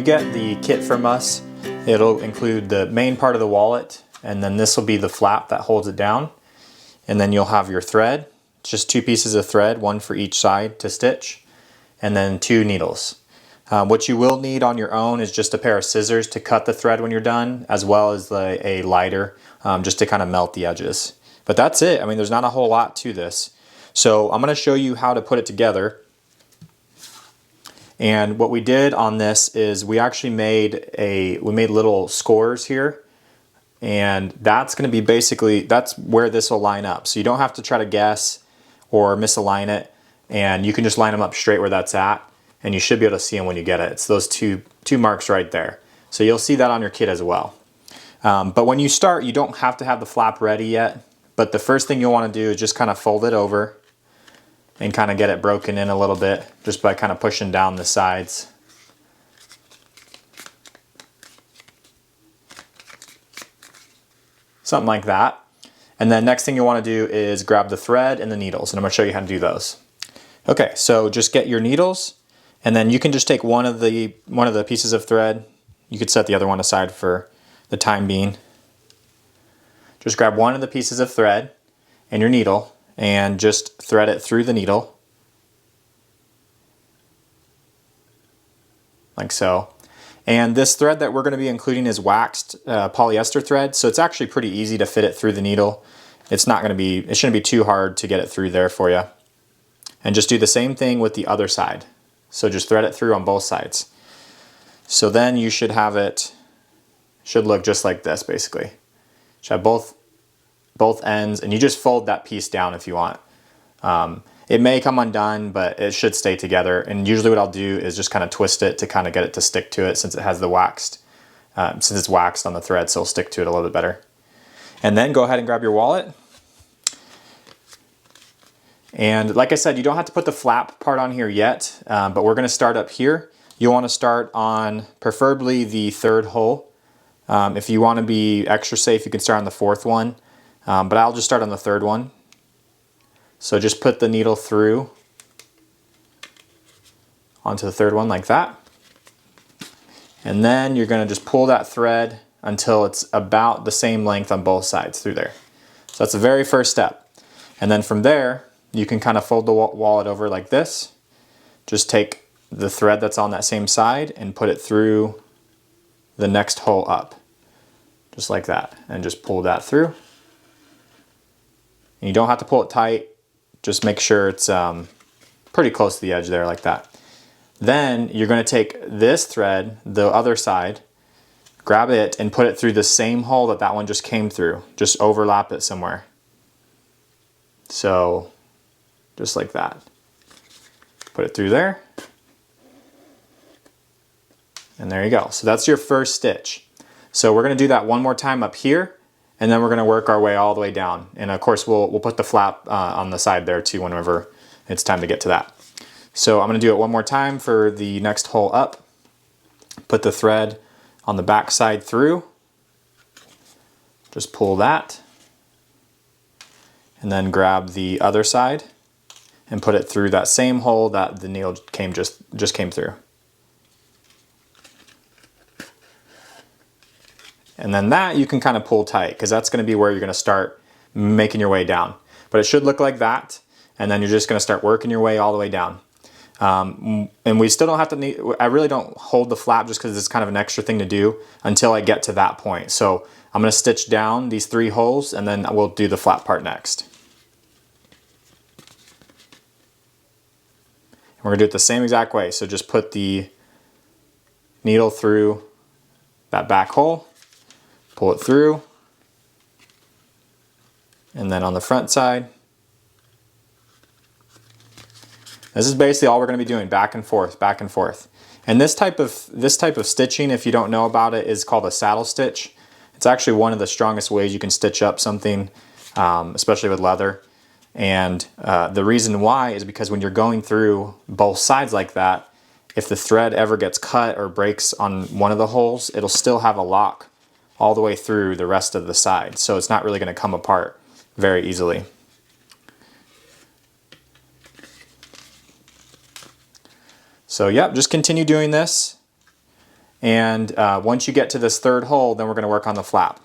get the kit from us, it'll include the main part of the wallet, and then this will be the flap that holds it down. And then you'll have your thread, just 2 pieces of thread, 1 for each side to stitch, and then 2 needles. What you will need on your own is just a pair of scissors to cut the thread when you're done, as well as a lighter just to kind of melt the edges. But that's it. I mean, there's not a whole lot to this. So I'm going to show you how to put it together. And what we did on this is we actually made little scores here, and that's going to be basically, that's where this will line up. So you don't have to try to guess or misalign it, and you can just line them up straight where that's at, and you should be able to see them when you get it. It's those two marks right there. So you'll see that on your kit as well. But when you start, you don't have to have the flap ready yet, but the first thing you'll want to do is just kind of fold it over and kind of get it broken in a little bit just by kind of pushing down the sides. Something like that. And then next thing you want to do is grab the thread and the needles, and I'm going to show you how to do those. Okay, so just get your needles, and then you can just take one of the pieces of thread. You could set the other one aside for the time being. Just grab one of the pieces of thread and your needle, and just thread it through the needle, like so. And this thread that we're going to be including is waxed polyester thread, so it's actually pretty easy to fit it through the needle. It shouldn't be too hard to get it through there for you. And just do the same thing with the other side. So just thread it through on both sides. So then you should have it, should look just like this basically. Should have both ends, and you just fold that piece down if you want. It may come undone, but it should stay together. And usually what I'll do is just kind of twist it to kind of get it to stick to it, since it has the waxed, since it's waxed on the thread, so it'll stick to it a little bit better. And then go ahead and grab your wallet. And like I said, you don't have to put the flap part on here yet, but we're going to start up here. You'll want to start on preferably the 3rd hole. If you want to be extra safe, you can start on the 4th one, but I'll just start on the 3rd one. So just put the needle through onto the 3rd one like that. And then you're going to just pull that thread until it's about the same length on both sides through there. So that's the very first step. And then from there, you can kind of fold the wallet over like this. Just take the thread that's on that same side and put it through the next hole up. Just like that. And just pull that through. And you don't have to pull it tight. Just make sure it's pretty close to the edge there like that. Then you're going to take this thread, the other side, grab it and put it through the same hole that one just came through. Just overlap it somewhere. So just like that. Put it through there. And there you go. So that's your first stitch. So we're going to do that one more time up here, and then we're going to work our way all the way down. And of course we'll put the flap on the side there too whenever it's time to get to that. So I'm going to do it one more time for the next hole up. Put the thread on the back side through. Just pull that. And then grab the other side and put it through that same hole that the needle just came through. And then that you can kind of pull tight, because that's going to be where you're going to start making your way down. But it should look like that, and then you're just going to start working your way all the way down. And we still don't have to, I really don't hold the flap just because it's kind of an extra thing to do until I get to that point. So I'm going to stitch down these 3 holes, and then we'll do the flap part next. And we're going to do it the same exact way. So just put the needle through that back hole. Pull it through, and then on the front side, this is basically all we're going to be doing, back and forth, back and forth. And this type of stitching, if you don't know about it, is called a saddle stitch. It's actually one of the strongest ways you can stitch up something, especially with leather. And the reason why is because when you're going through both sides like that, if the thread ever gets cut or breaks on one of the holes, it'll still have a lock all the way through the rest of the side. So it's not really going to come apart very easily. So yep, just continue doing this. And once you get to this third hole, then we're going to work on the flap.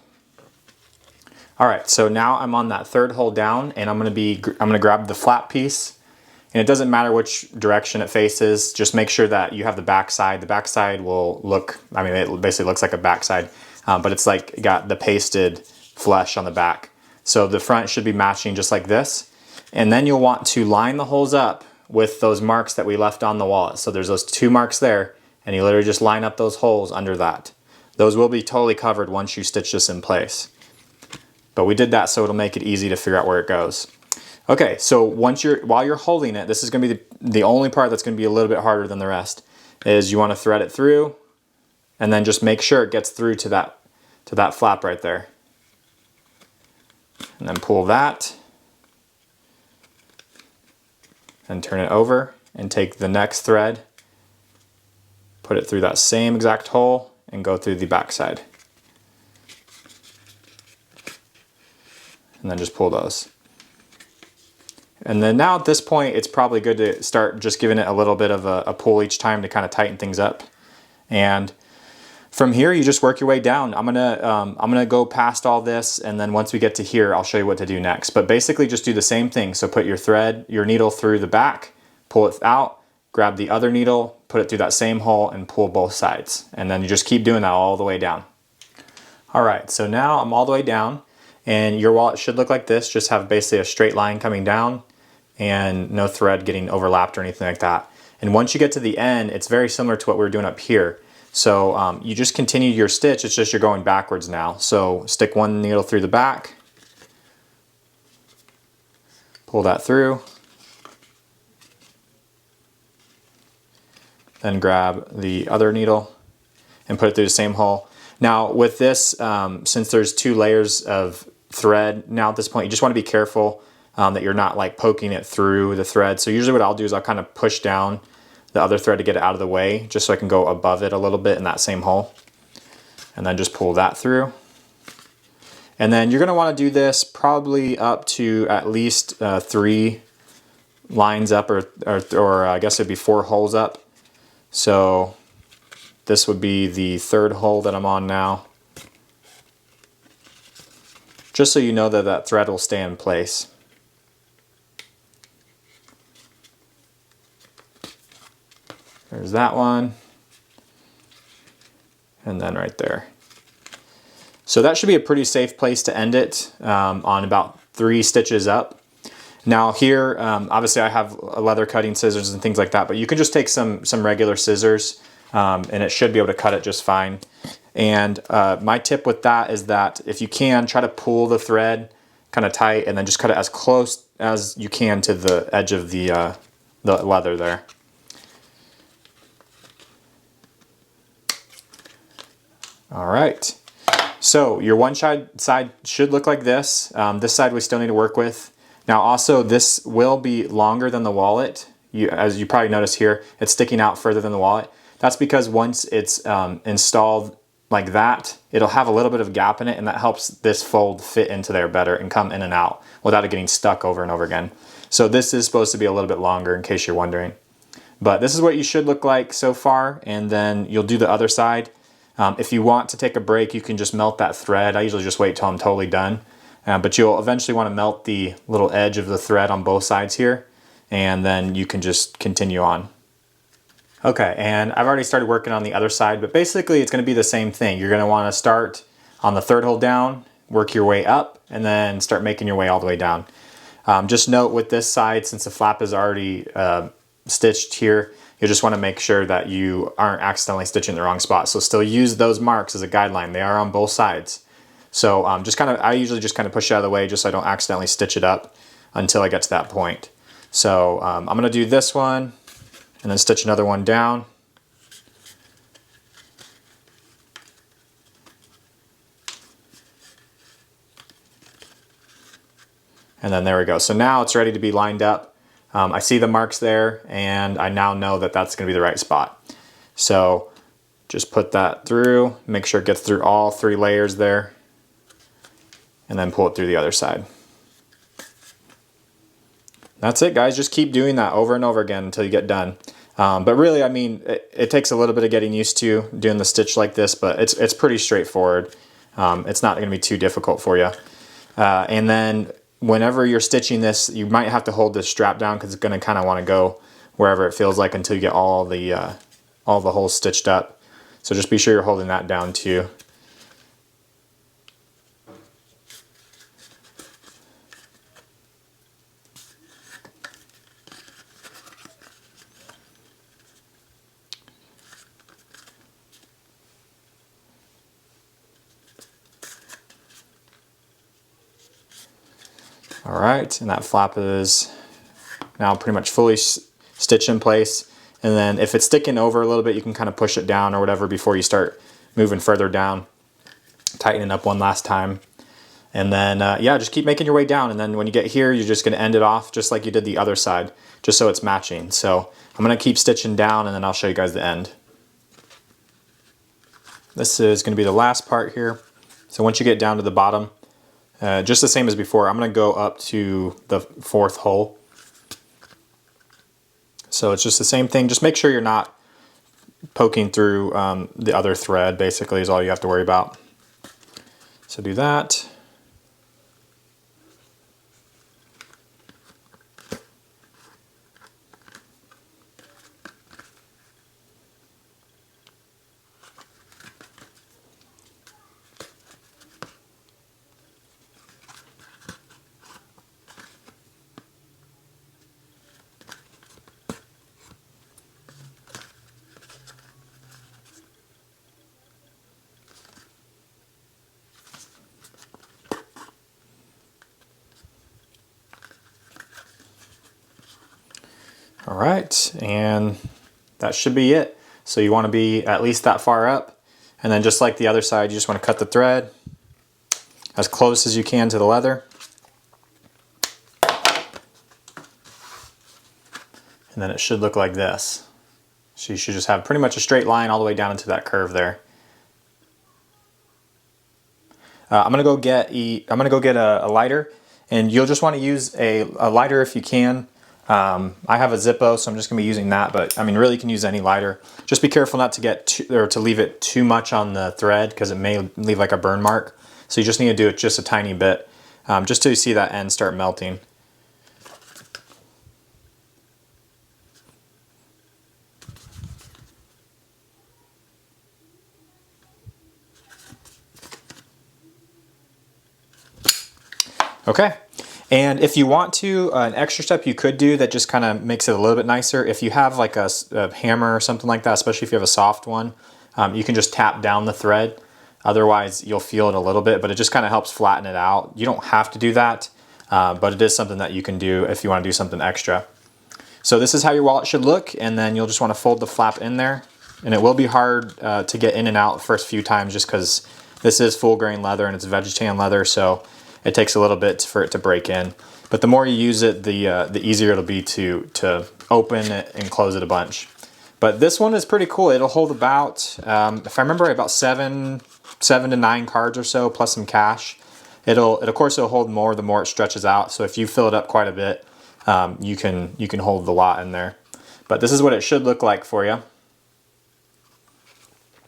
All right, so now I'm on that third hole down, and I'm going to grab the flap piece. And it doesn't matter which direction it faces, just make sure that you have the back side. The back side will look, I mean, it basically looks like a back side, but it's like got the pasted flesh on the back. So the front should be matching just like this. And then you'll want to line the holes up with those marks that we left on the wallet. So there's those 2 marks there, and you literally just line up those holes under that. Those will be totally covered once you stitch this in place. But we did that so it'll make it easy to figure out where it goes. Okay, so while you're holding it, this is going to be the only part that's going to be a little bit harder than the rest, is you want to thread it through, and then just make sure it gets through to that flap right there. And then pull that, and turn it over, and take the next thread, put it through that same exact hole, and go through the back side. And then just pull those. And then now at this point, it's probably good to start just giving it a little bit of a pull each time to kind of tighten things up. And from here, you just work your way down. I'm gonna go past all this, and then once we get to here, I'll show you what to do next. But basically just do the same thing. So put your needle through the back, pull it out, grab the other needle, put it through that same hole, and pull both sides. And then you just keep doing that all the way down. All right, so now I'm all the way down, and your wallet should look like this. Just have basically a straight line coming down, and no thread getting overlapped or anything like that. And once you get to the end, it's very similar to what we were doing up here. So you just continue your stitch, it's just you're going backwards now. So stick one needle through the back, pull that through, then grab the other needle and put it through the same hole. Now with this, since there's 2 layers of thread, now at this point you just want to be careful that you're not like poking it through the thread. So usually what I'll do is I'll kind of push down the other thread to get it out of the way, just so I can go above it a little bit in that same hole. And then just pull that through. And then you're going to want to do this probably up to at least 3 lines up, or I guess it'd be 4 holes up. So this would be the 3rd hole that I'm on now. Just so you know that that thread will stay in place. There's that one, and then right there. So that should be a pretty safe place to end it on about 3 stitches up. Now here, obviously I have leather cutting scissors and things like that, but you can just take some regular scissors and it should be able to cut it just fine. And my tip with that is that if you can, try to pull the thread kind of tight and then just cut it as close as you can to the edge of the leather there. All right, so your one side should look like this. This side we still need to work with. Now also this will be longer than the wallet. As you probably notice here, it's sticking out further than the wallet. That's because once it's installed like that, it'll have a little bit of gap in it, and that helps this fold fit into there better and come in and out without it getting stuck over and over again. So this is supposed to be a little bit longer in case you're wondering. But this is what you should look like so far, and then you'll do the other side. If you want to take a break, you can just melt that thread. I usually just wait till I'm totally done. But you'll eventually want to melt the little edge of the thread on both sides here, and then you can just continue on. Okay, and I've already started working on the other side, but basically it's going to be the same thing. You're going to want to start on the 3rd hole down, work your way up, and then start making your way all the way down. Just note with this side, since the flap is already stitched here, you just want to make sure that you aren't accidentally stitching the wrong spot. So still use those marks as a guideline. They are on both sides. So I usually just kind of push it out of the way just so I don't accidentally stitch it up until I get to that point. So I'm going to do this one and then stitch another one down. And then there we go. So now it's ready to be lined up. I see the marks there, and I now know that that's going to be the right spot. So just put that through, make sure it gets through all 3 layers there, and then pull it through the other side. That's it, guys. Just keep doing that over and over again until you get done. But really, I mean, it takes a little bit of getting used to doing the stitch like this, but it's pretty straightforward. It's not going to be too difficult for you. And then whenever you're stitching this, you might have to hold this strap down because it's going to kind of want to go wherever it feels like until you get all the holes stitched up. So just be sure you're holding that down too. All right, and that flap is now pretty much fully stitched in place. And then if it's sticking over a little bit, you can kind of push it down or whatever before you start moving further down. Tighten it up one last time. And then, yeah, just keep making your way down. And then when you get here, you're just going to end it off just like you did the other side, just so it's matching. So I'm going to keep stitching down and then I'll show you guys the end. This is going to be the last part here. So once you get down to the bottom, just the same as before, I'm going to go up to the 4th hole. So it's just the same thing. Just make sure you're not poking through the other thread, basically, is all you have to worry about. So do that. All right, and that should be it. So you want to be at least that far up, and then just like the other side, you just want to cut the thread as close as you can to the leather. And then it should look like this. So you should just have pretty much a straight line all the way down into that curve there. I'm gonna go get a lighter, and you'll just want to use a lighter if you can. I have a Zippo, so I'm just gonna be using that, but I mean, really you can use any lighter. Just be careful not to get to leave it too much on the thread because it may leave like a burn mark. So you just need to do it just a tiny bit, just till you see that end start melting. Okay. And if you want to, an extra step you could do that just kind of makes it a little bit nicer, if you have like a hammer or something like that, especially if you have a soft one, you can just tap down the thread. Otherwise, you'll feel it a little bit, but it just kind of helps flatten it out. You don't have to do that, but it is something that you can do if you want to do something extra. So this is how your wallet should look, and then you'll just want to fold the flap in there. And it will be hard to get in and out the first few times just because this is full grain leather and it's vegetarian leather, so it takes a little bit for it to break in. But the more you use it, the easier it'll be to open it and close it a bunch. But this one is pretty cool. It'll hold about, if I remember right, about 7 to 9 cards or so, plus some cash. Of course it'll hold more the more it stretches out. So if you fill it up quite a bit, you can hold the lot in there. But this is what it should look like for you.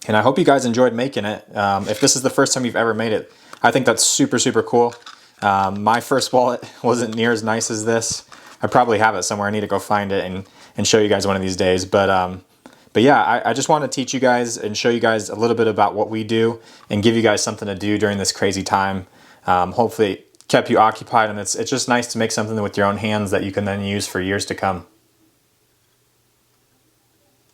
And I hope you guys enjoyed making it. If this is the first time you've ever made it, I think that's super, super cool. My first wallet wasn't near as nice as this. I probably have it somewhere. I need to go find it and show you guys one of these days. But yeah, I just want to teach you guys and show you guys a little bit about what we do and give you guys something to do during this crazy time. Hopefully it kept you occupied, and it's just nice to make something with your own hands that you can then use for years to come.